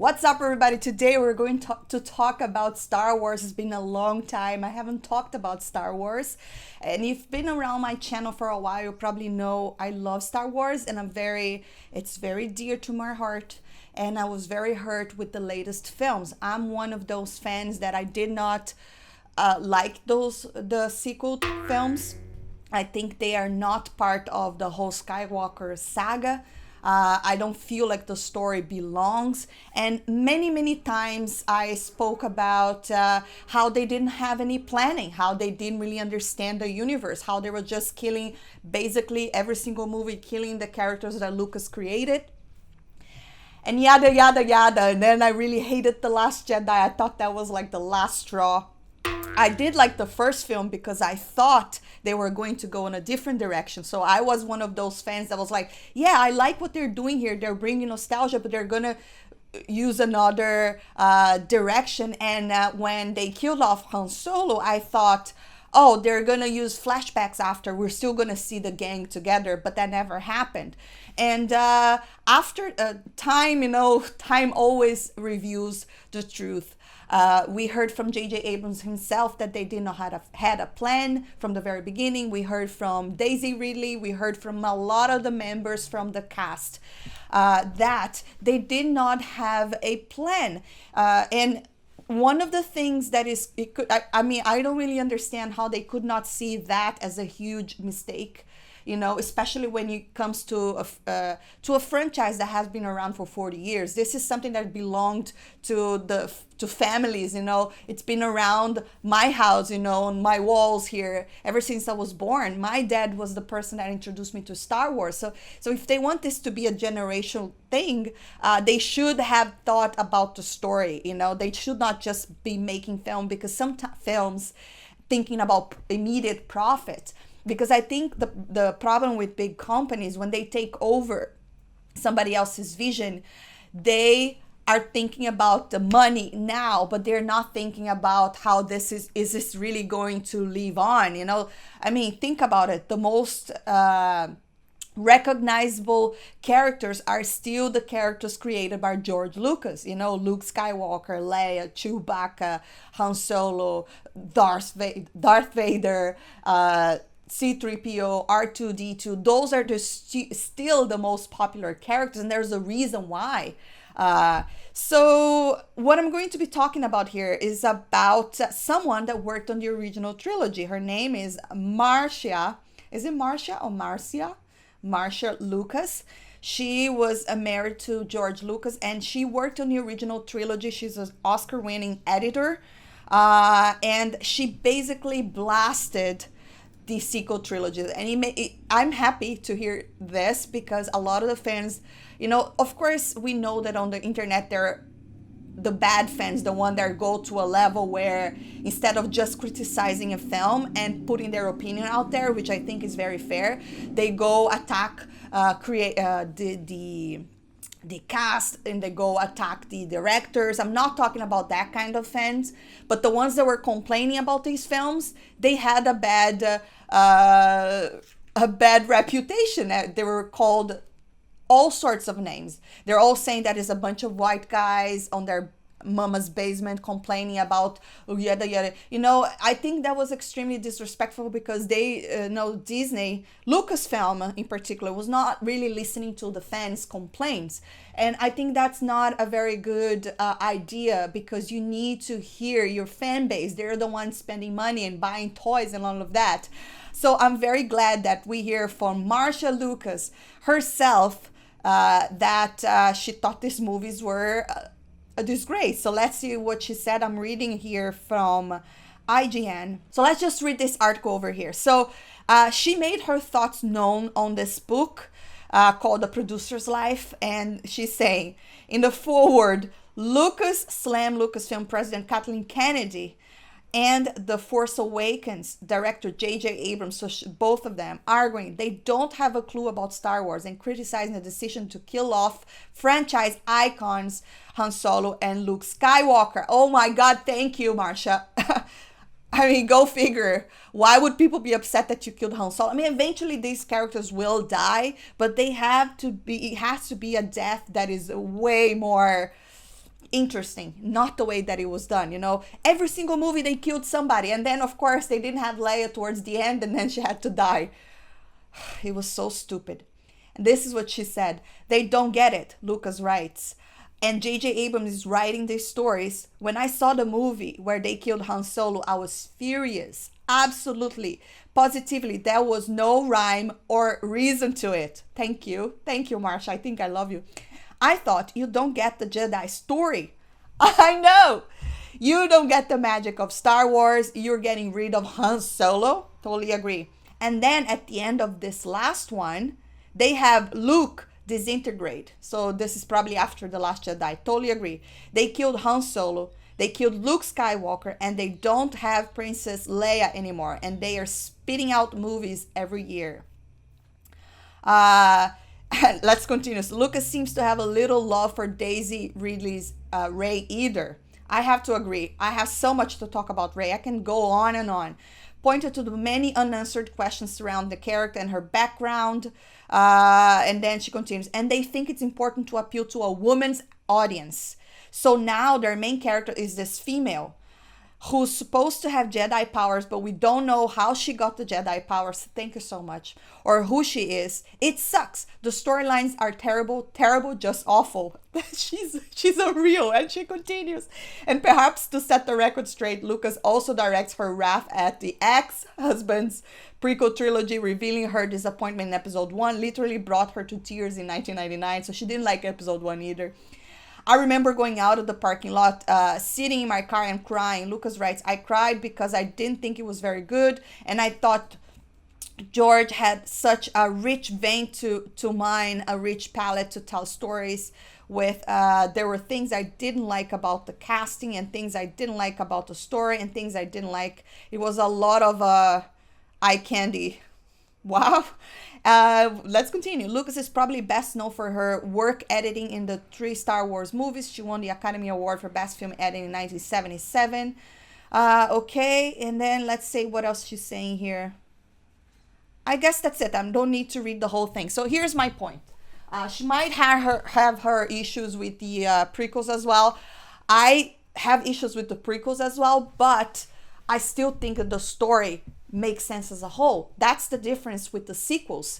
What's up, everybody? Today we're going to talk about Star Wars. It's been a long time. I haven't talked about Star Wars. And if you've been around my channel for a while, you probably know I love Star Wars and it's very dear to my heart. And I was very hurt with the latest films. I'm one of those fans that I did not like the sequel films. I think they are not part of the whole Skywalker saga. I don't feel like the story belongs. And many times I spoke about how they didn't have any planning, how they didn't really understand the universe, how they were just killing basically every single movie, killing the characters that Lucas created. And yada, yada, yada. And then I really hated The Last Jedi. I thought that was like the last straw. I did like the first film because I thought they were going to go in a different direction. So I was one of those fans that was like, yeah, I like what they're doing here. They're bringing nostalgia, but they're going to use another direction. And when they killed off Han Solo, I thought, oh, they're going to use flashbacks after. We're still going to see the gang together, but that never happened. And after time, time always reveals the truth. We heard from J.J. Abrams himself that they did not had a plan from the very beginning. We heard from Daisy Ridley. We heard from a lot of the members from the cast that they did not have a plan. And one of the things that is, I don't really understand how they could not see that as a huge mistake. Especially when it comes to a franchise that has been around for 40 years. This is something that belonged to families. It's been around my house, on my walls here ever since I was born. My dad was the person that introduced me to Star Wars. So if they want this to be a generational thing, they should have thought about the story. They should not just be making film, because some films thinking about immediate profit. Because I think the problem with big companies, when they take over somebody else's vision, they are thinking about the money now, but they're not thinking about how is this really going to live on? Think about it. The most recognizable characters are still the characters created by George Lucas. Luke Skywalker, Leia, Chewbacca, Han Solo, Darth Vader, C-3PO, R2-D2, those are still the most popular characters, and there's a reason why. So what I'm going to be talking about here is about someone that worked on the original trilogy. Her name is Marcia. Is it Marcia or Marcia? Marcia Lucas. She was married to George Lucas, and she worked on the original trilogy. She's an Oscar-winning editor, and she basically blasted the sequel trilogy. And I'm happy to hear this, because a lot of the fans, of course, we know that on the internet there are the bad fans, the one that go to a level where instead of just criticizing a film and putting their opinion out there, which I think is very fair, they go attack the cast, and they go attack the directors. I'm not talking about that kind of fans, but the ones that were complaining about these films, they had a bad reputation. They were called all sorts of names. They're all saying that it's a bunch of white guys on their mama's basement complaining about yada yada. I think that was extremely disrespectful, because they Disney, Lucasfilm in particular, was not really listening to the fans' complaints. And I think that's not a very good idea, because you need to hear your fan base. They're the ones spending money and buying toys and all of that. So I'm very glad that we hear from Marcia Lucas herself that she thought these movies were a disgrace. So let's see what she said. I'm reading here from IGN. So let's just read this article over here. So she made her thoughts known on this book called The Producer's Life. And she's saying, in the foreword, Lucas slammed Lucasfilm President Kathleen Kennedy and The Force Awakens director J.J. Abrams, so both of them arguing they don't have a clue about Star Wars, and criticizing the decision to kill off franchise icons Han Solo and Luke Skywalker. Oh my God, thank you, Marcia. Go figure. Why would people be upset that you killed Han Solo? Eventually these characters will die, but it has to be a death that is way more interesting, not the way that it was done. Every single movie they killed somebody, and then of course they didn't have Leia towards the end, and then she had to die. It was so stupid. And this is what she said: they don't get it, Lucas writes. And J.J. Abrams is writing these stories. When I saw the movie where they killed Han Solo, I was furious. Absolutely, positively, there was no rhyme or reason to it. Thank you, Marcia. I think I love you. I thought, you don't get the Jedi story. I know. You don't get the magic of Star Wars. You're getting rid of Han Solo. Totally agree. And then at the end of this last one, they have Luke disintegrate. So this is probably after The Last Jedi. Totally agree. They killed Han Solo. They killed Luke Skywalker, and they don't have Princess Leia anymore. And they are spitting out movies every year. Let's continue. So Lucas seems to have a little love for Daisy Ridley's Rey either. I have to agree. I have so much to talk about Rey. I can go on and on. Pointed to the many unanswered questions around the character and her background. And then she continues. And they think it's important to appeal to a woman's audience. So now their main character is this female who's supposed to have Jedi powers, but we don't know how she got the Jedi powers. Thank you so much. Or who she is. It sucks. The storylines are terrible, just awful. she's unreal. And she continues. And perhaps to set the record straight, Lucas also directs her wrath at the ex-husband's prequel trilogy, revealing her disappointment in episode 1. Literally brought her to tears in 1999. So she didn't like episode 1 either. I remember going out of the parking lot, sitting in my car and crying. Lucas writes, I cried because I didn't think it was very good. And I thought George had such a rich vein to mine, a rich palette to tell stories with. There were things I didn't like about the casting and things I didn't like about the story and things I didn't like. It was a lot of eye candy. Wow. Let's continue. Lucas is probably best known for her work editing in the 3 Star Wars movies. She won the Academy Award for Best Film Editing in 1977. Okay, and then let's say what else she's saying here. I guess that's it. I don't need to read the whole thing. So here's my point. She might have her issues with the prequels as well. I have issues with the prequels as well, but I still think that the story makes sense as a whole. That's the difference with the sequels.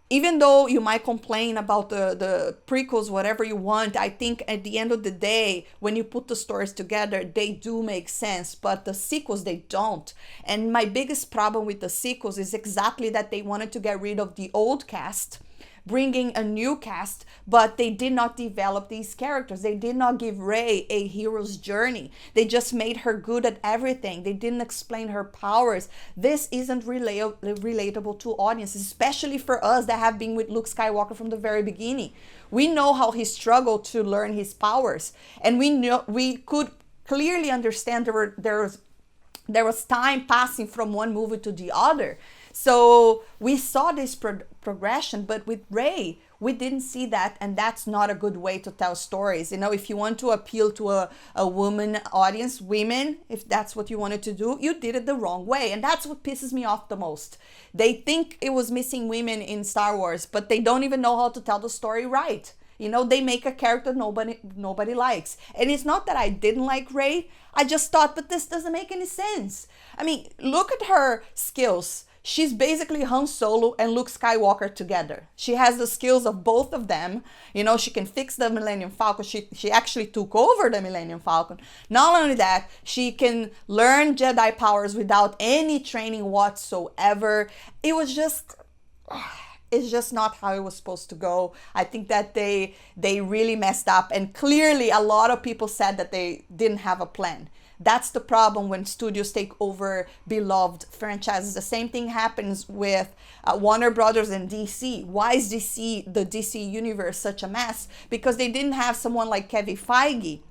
Even though you might complain about the prequels, whatever you want, I think at the end of the day, when you put the stories together, they do make sense. But the sequels, they don't. And my biggest problem with the sequels is exactly that they wanted to get rid of the old cast, bringing a new cast, but they did not develop these characters. They did not give Rey a hero's journey. They just made her good at everything. They didn't explain her powers. This isn't relatable to audiences, especially for us that have been with Luke Skywalker from the very beginning. We know how he struggled to learn his powers, and we could clearly understand there was time passing from one movie to the other. So we saw this progression, but with Rey, we didn't see that, and that's not a good way to tell stories. If you want to appeal to a woman audience, women, if that's what you wanted to do, you did it the wrong way, and that's what pisses me off the most. They think it was missing women in Star Wars, but they don't even know how to tell the story right. They make a character nobody likes. And it's not that I didn't like Rey. I just thought, but this doesn't make any sense. I mean, look at her skills. She's basically Han Solo and Luke Skywalker together. She has the skills of both of them. She can fix the Millennium Falcon. She actually took over the Millennium Falcon. Not only that, she can learn Jedi powers without any training whatsoever. It's just not how it was supposed to go. I think that they really messed up. And clearly, a lot of people said that they didn't have a plan. That's the problem when studios take over beloved franchises. The same thing happens with Warner Brothers and DC. Why is the DC universe such a mess? Because they didn't have someone like Kevin Feige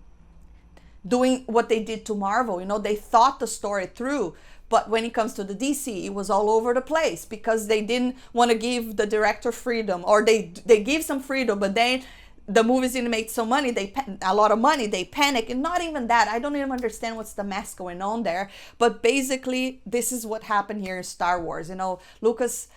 doing what they did to Marvel. They thought the story through. But when it comes to the DC, it was all over the place because they didn't want to give the director freedom, or they give some freedom, but then the movies didn't make so money, a lot of money, they panic. And not even that, I don't even understand what's the mess going on there. But basically, this is what happened here in Star Wars. Lucas,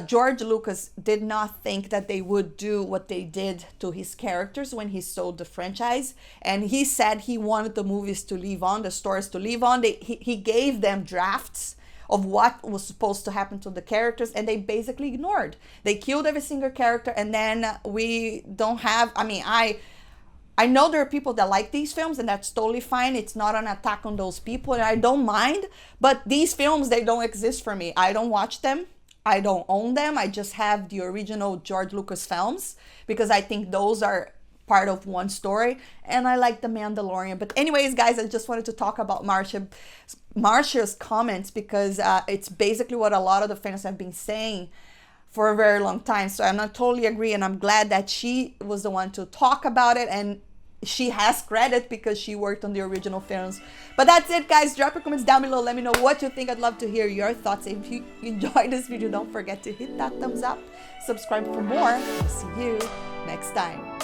George Lucas did not think that they would do what they did to his characters when he sold the franchise. And he said he wanted the movies to live on, the stories to live on. He gave them drafts of what was supposed to happen to the characters, and they basically ignored. They killed every single character, and then we don't have, I know there are people that like these films, and that's totally fine. It's not an attack on those people, and I don't mind. But these films, they don't exist for me. I don't watch them. I don't own them. I just have the original George Lucas films because I think those are part of one story. And I like The Mandalorian. But anyways, guys, I just wanted to talk about Marcia's comments because it's basically what a lot of the fans have been saying for a very long time. So I'm not totally agree, and I'm glad that she was the one to talk about it, and she has credit because she worked on the original films. But that's it, guys. Drop your comments down below. Let me know what you think. I'd love to hear your thoughts. If you enjoyed this video, don't forget to hit that thumbs up, subscribe for more. I'll see you next time.